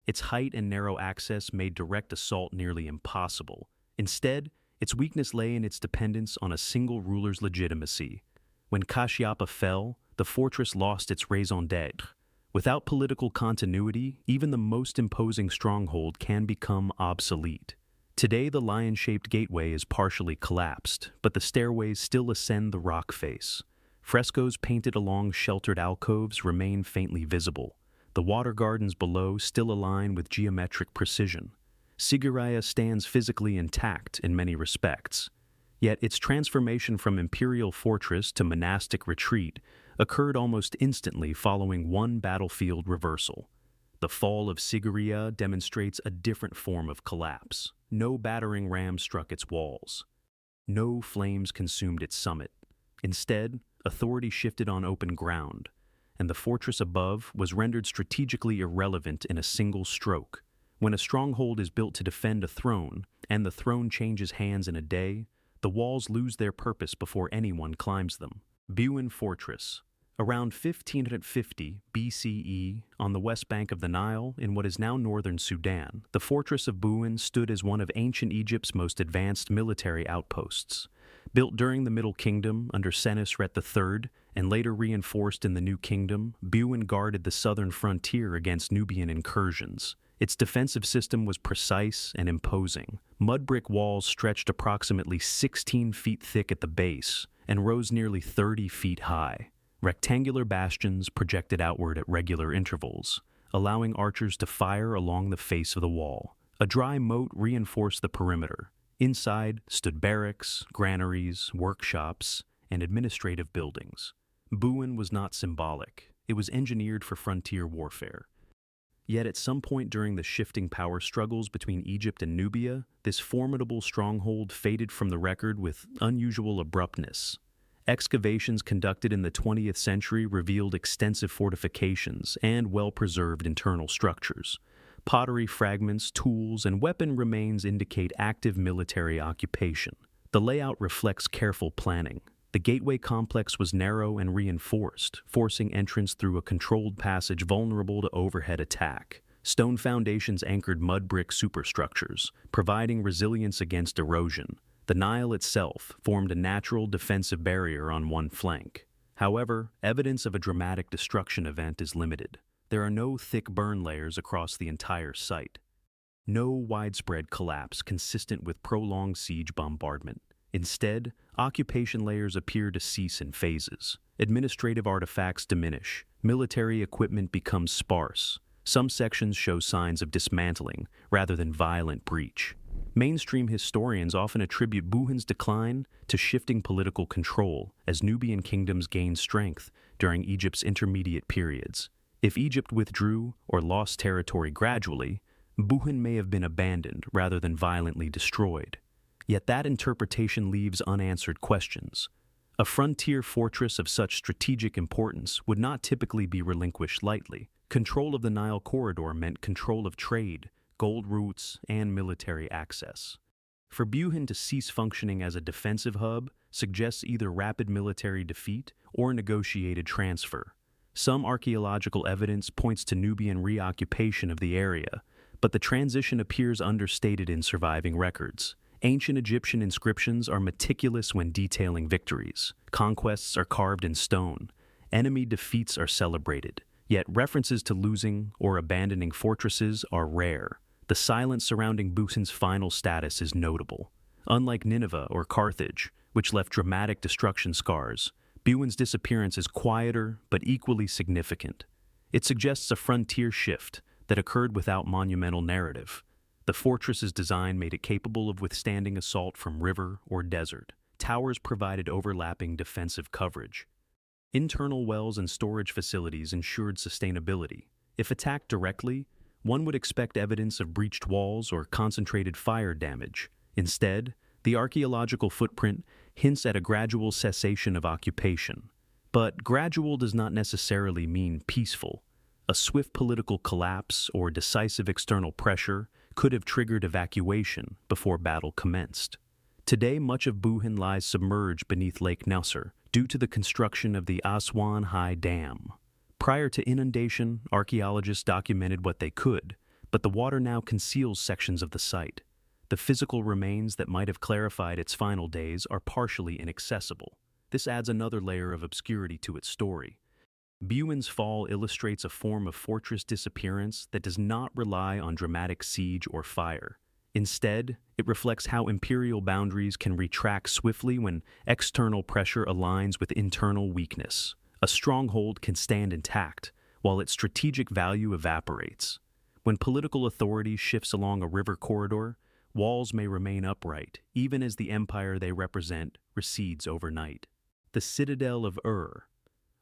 Its height and narrow access made direct assault nearly impossible. Instead, its weakness lay in its dependence on a single ruler's legitimacy. When Kashyapa fell, the fortress lost its raison d'être. Without political continuity, even the most imposing stronghold can become obsolete. Today, the lion-shaped gateway is partially collapsed, but the stairways still ascend the rock face. Frescoes painted along sheltered alcoves remain faintly visible. The water gardens below still align with geometric precision. Sigiriya stands physically intact in many respects. Yet its transformation from imperial fortress to monastic retreat occurred almost instantly following one battlefield reversal. the fall of Sigiriya demonstrates a different form of collapse. No battering ram struck its walls. No flames consumed its summit. Instead, authority shifted on open ground, and the fortress above was rendered strategically irrelevant in a single stroke. When a stronghold is built to defend a throne, and the throne changes hands in a day, the walls lose their purpose before anyone climbs them. Buhen Fortress. Around 1550 BCE, on the west bank of the Nile, in what is now northern Sudan, the fortress of Buhen stood as one of ancient Egypt's most advanced military outposts. Built during the Middle Kingdom under Senusret III and later reinforced in the New Kingdom, Buhen guarded the southern frontier against Nubian incursions. Its defensive system was precise and imposing. Mud brick walls stretched approximately 16 feet thick at the base and rose nearly 30 feet high. Rectangular bastions projected outward at regular intervals, allowing archers to fire along the face of the wall. A dry moat reinforced the perimeter. Inside stood barracks, granaries, workshops, and administrative buildings. Buhen was not symbolic. It was engineered for frontier warfare. Yet at some point during the shifting power struggles between Egypt and Nubia, this formidable stronghold faded from the record with unusual abruptness. Excavations conducted in the 20th century revealed extensive fortifications and well-preserved internal structures. Pottery fragments, tools, and weapon remains indicate active military occupation. The layout reflects careful planning. The gateway complex was narrow and reinforced, forcing entrance through a controlled passage vulnerable to overhead attack. Stone foundations anchored mud brick superstructures, providing resilience against erosion. The Nile itself formed a natural defensive barrier on one flank. However, evidence of a dramatic destruction event is limited. There are no thick burn layers across the entire site. No widespread collapse consistent with prolonged siege bombardment. Instead, occupation layers appear to cease in phases. Administrative artifacts diminish. Military equipment becomes sparse. Some sections show signs of dismantling rather than violent breach. Mainstream historians often attribute Buhen's decline to shifting political control as Nubian kingdoms gained strength during Egypt's intermediate periods. If Egypt withdrew or lost territory gradually, Buhen may have been abandoned rather than violently destroyed. Yet that interpretation leaves unanswered questions. A frontier fortress of such strategic importance would not typically be relinquished lightly. Control of the Nile corridor meant control of trade, gold routes, and military access. For Buhen to cease functioning as a defensive hub suggests either rapid military defeat or negotiated transfer. Some archaeological evidence points to Nubian reoccupation of the area, but the transition appears understated in surviving records. Ancient Egyptian inscriptions are meticulous when detailing victories. Conquests are carved in stone. Enemy defeats are celebrated. Yet references to losing or abandoning fortresses are rare. The silence surrounding Buhen's final status is notable. Unlike Nineveh or Carthage, which left dramatic destruction scars, Buhen's disappearance is quieter but equally significant. It suggests a frontier shift that occurred without monumental narrative. The fortress's design made it capable of withstanding assault from river or desert. Towers provided overlapping defensive coverage. Internal wells and storage facilities ensured sustainability. If attacked directly, one would expect evidence of breached walls or concentrated fire damage. Instead, the archaeological footprint hints at a gradual cessation of occupation. But gradual does not necessarily mean peaceful. A swift political collapse or decisive external pressure could have triggered evacuation before battle commenced. Today, much of Buhen lies submerged beneath Lake Nasser due to the construction of the Aswan High Dam. Prior to inundation, archaeologists documented what they could, but the water now conceals sections of the site. The physical remains that might have clarified its final days are partially inaccessible. This adds another layer of obscurity to its story. Buhen's fall illustrates a form of fortress disappearance that does not rely on dramatic siege or fire. Instead, it reflects how imperial boundaries can retract swiftly when external pressure aligns with internal weakness. A stronghold can stand intact, while its strategic value evaporates. When political authority shifts along a river corridor, walls may remain upright, even as the empire they represent recedes overnight. The citadel of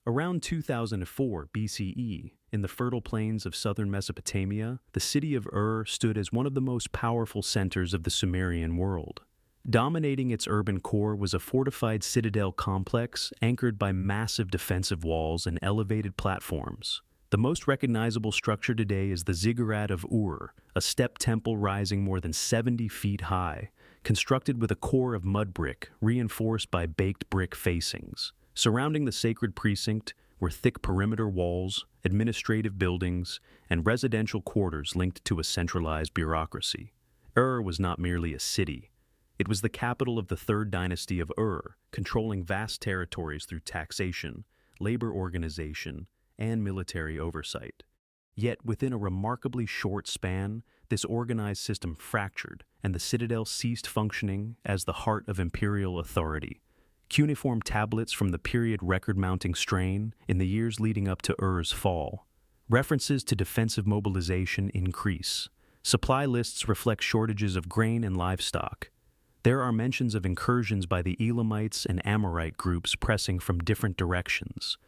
Around 2004 BCE, in the fertile plains of southern Mesopotamia, the city of Ur stood as one of the most powerful centers of the Sumerian world. Dominating its urban core was a fortified citadel complex anchored by massive defensive walls and elevated platforms. The most recognizable structure today is the Ziggurat of Ur, a step temple rising more than 70 feet high, constructed with a core of mud brick reinforced by baked brick facings. Surrounding the sacred precinct were thick perimeter walls, administrative buildings, and residential quarters linked to a centralized bureaucracy. Ur was not merely a city. It was the capital of the third dynasty of Ur, controlling vast territories through taxation, labor organization, and military oversight. Yet, within a remarkably short span, this organized system fractured, and the citadel ceased functioning as the heart of imperial authority. Cuneiform tablets from the period record-mounting strain in the years leading up to Ur's fall. References to defensive mobilization increase. Supply lists reflect shortages of grain and livestock. There are mentions of incursions by the Elamites and Amorite groups pressing from different directions.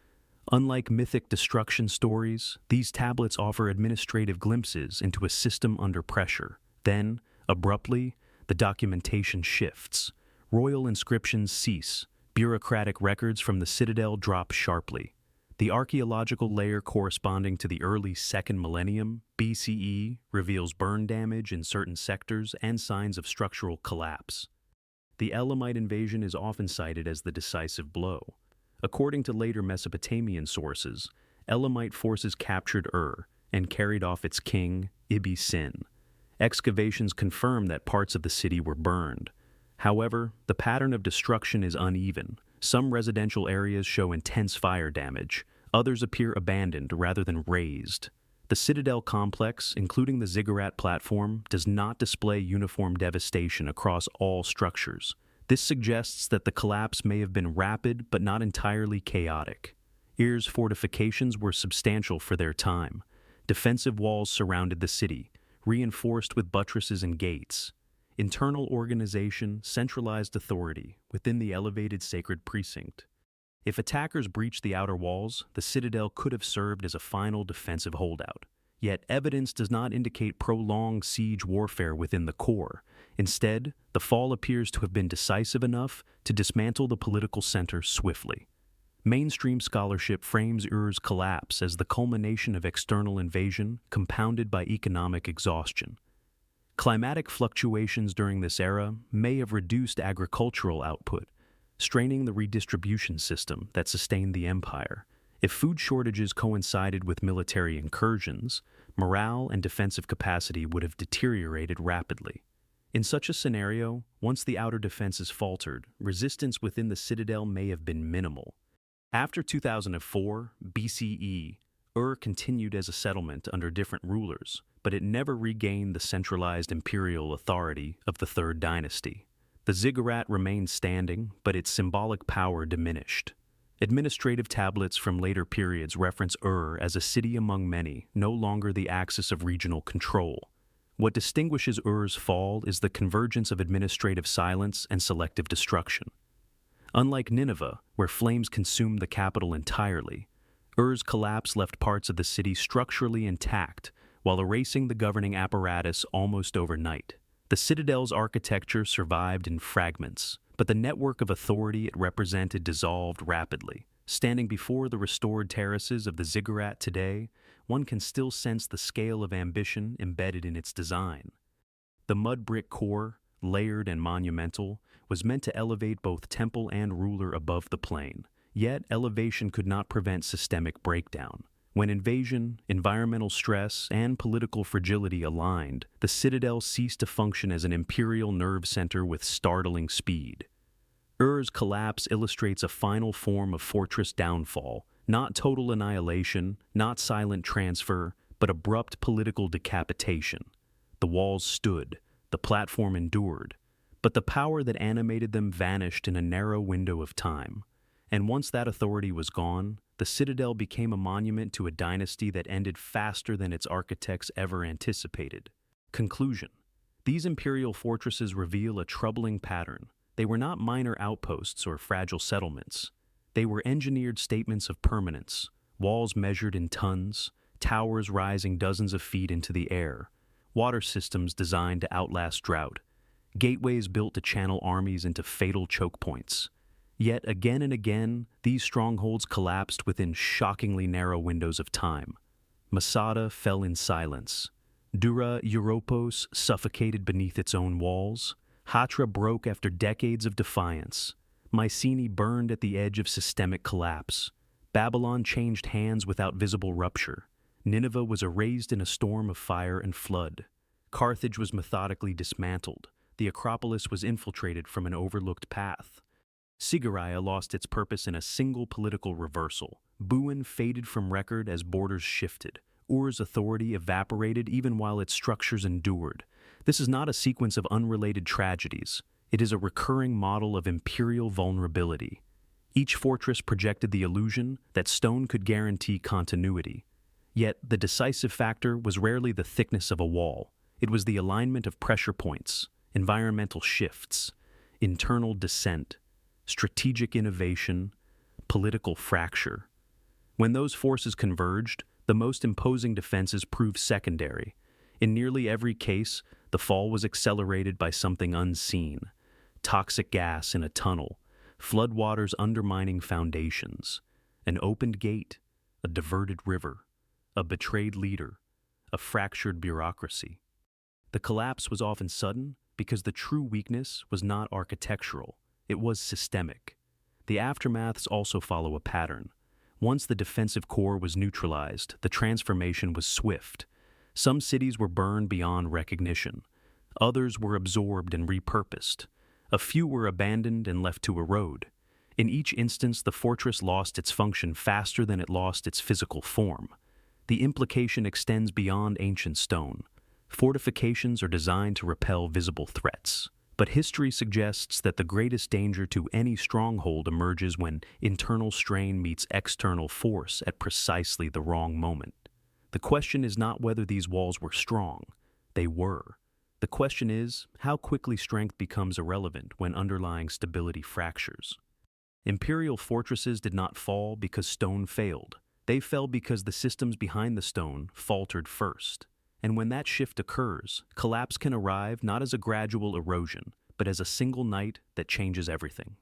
Unlike mythic destruction stories, these tablets offer administrative glimpses into a system under pressure. Then, abruptly, the documentation shifts. Royal inscriptions cease. Bureaucratic records from the citadel drop sharply. The archaeological layer corresponding to the early 2nd millennium, BCE, reveals burn damage in certain sectors and signs of structural collapse. The Elamite invasion is often cited as the decisive blow. According to later Mesopotamian sources, Elamite forces captured Ur and carried off its king, Ibi-Sin. Excavations confirm that parts of the city were burned. However, the pattern of destruction is uneven. Some residential areas show intense fire damage. Others appear abandoned rather than razed. The citadel complex, including the ziggurat platform, does not display uniform devastation across all structures. This suggests that the collapse may have been rapid but not entirely chaotic. Ur's fortifications were substantial for their time. Defensive walls surrounded the city, reinforced with buttresses and gates. Internal organization, centralized authority within the elevated sacred precinct. If attackers breached the outer walls, the citadel could have served as a final defensive holdout. Yet evidence does not indicate prolonged siege warfare within the core. Instead, the fall appears to have been decisive enough to dismantle the political center swiftly. Mainstream scholarship frames Ur's collapse as the culmination of external invasion compounded by economic exhaustion. Climatic fluctuations during this era may have reduced agricultural output, straining the redistribution system that sustained the empire. If food shortages coincided with military incursions, morale and defensive capacity would have deteriorated rapidly. In such a scenario, once the outer defenses faltered, resistance within the citadel may have been minimal. After 2004 BCE, Ur continued as a settlement under different rulers, but it never regained the centralized imperial authority of the Third Dynasty. The ziggurat remained standing, but its symbolic power diminished. Administrative tablets from later periods reference Ur as a city among many, no longer the axis of regional control. What distinguishes Ur's fall is the convergence of administrative silence and selective destruction. Unlike Nineveh, where flames consumed the capital entirely, Ur's collapse left parts of the city structurally intact, while erasing the governing apparatus almost overnight. The citadel's architecture survived in fragments, but the network of authority it represented dissolved rapidly. Standing before the restored terraces of the ziggurat today, one can still sense the scale of ambition embedded in its design. The mud brick core, layered and monumental, was meant to elevate both temple and ruler above the plain. Yet, elevation could not prevent systemic breakdown. When invasion, environmental stress, and political fragility aligned, the citadel ceased to function as an imperial nerve center with startling speed. Ur's collapse illustrates a final form of fortress downfall, not total annihilation, not silent transfer, but abrupt political decapitation. The walls stood, the platform endured, but the power that animated them vanished in a narrow window of time. And once that authority was gone, the citadel became a monument to a dynasty that ended faster than its architects ever anticipated. Conclusion: these imperial fortresses reveal a troubling pattern. They were not minor outposts or fragile settlements. They were engineered statements of permanence, walls measured in tons, towers rising dozens of feet into the air, water systems designed to outlast drought, gateways built to channel armies into fatal choke points. Yet again and again, these strongholds collapsed within shockingly narrow windows of time. Masada fell in silence. Dura-Europos suffocated beneath its own walls. Hatra broke after decades of defiance. Mycenae burned at the edge of systemic collapse. Babylon changed hands without visible rupture. Nineveh was erased in a storm of fire and flood. Carthage was methodically dismantled. The Acropolis was infiltrated from an overlooked path. Sigiriya lost its purpose in a single political reversal. Buhen faded from record as borders shifted. Ur's authority evaporated even while its structures endured. This is not a sequence of unrelated tragedies. It is a recurring model of imperial vulnerability. Each fortress projected the illusion that stone could guarantee continuity. Yet, the decisive factor was rarely the thickness of a wall. It was the alignment of pressure points, environmental shifts, internal dissent, strategic innovation, political fracture. When those forces converged, the most imposing defenses proved secondary. In nearly every case, the fall was accelerated by something unseen: toxic gas in a tunnel, floodwaters undermining foundations, an opened gate, a diverted river, a betrayed leader, a fractured bureaucracy. The collapse was often sudden because the true weakness was not architectural, it was systemic. The aftermaths also follow a pattern. Once the defensive core was neutralized, the transformation was swift. Some cities were burned beyond recognition. Others were absorbed and repurposed. A few were abandoned and left to erode. In each instance, the fortress lost its function faster than it lost its physical form. The implication extends beyond ancient stone. Fortifications are designed to repel visible threats. But history suggests that the greatest danger to any stronghold emerges when internal strain meets external force at precisely the wrong moment. The question is not whether these walls were strong. They were. The question is how quickly strength becomes irrelevant when underlying stability fractures. Imperial fortresses did not fall because stone failed. They fell because the systems behind the stone faltered first. And when that shift occurs, collapse can arrive not as a gradual erosion, but as a single night that changes everything.